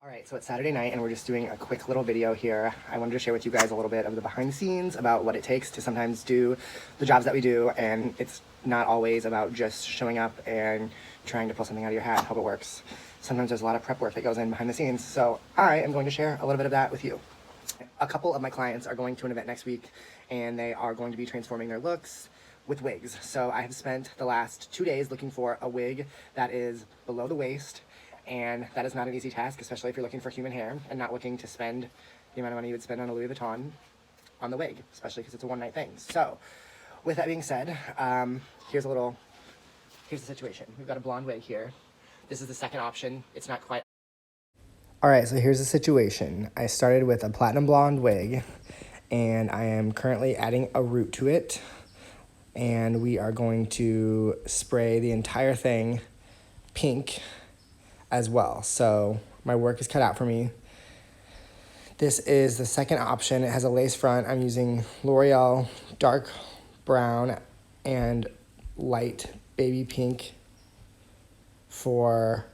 All right, so it's Saturday night and we're just doing a quick little video here. I wanted to share with you guys a little bit of the behind the scenes about what it takes to sometimes do the jobs that we do, and it's not always about just showing up and trying to pull something out of your hat and hope it works. Sometimes there's a lot of prep work that goes in behind the scenes, so I am going to share a little bit of that with you. A couple of my clients are going to an event next week and they are going to be transforming their looks with wigs. So I have spent the last 2 days looking for a wig that is below the waist, and that is not an easy task, especially if you're looking for human hair and not looking to spend the amount of money you would spend on a Louis Vuitton on the wig, especially because it's a one-night thing. So with that being said, here's the situation. We've got a blonde wig here. This is the second option. It's not quite. All right, so here's the situation. I started with a platinum blonde wig and I am currently adding a root to it, and we are going to spray the entire thing pink as well. So my work is cut out for me. This is the second option. It has a lace front. I'm using L'Oreal dark brown and light baby pink for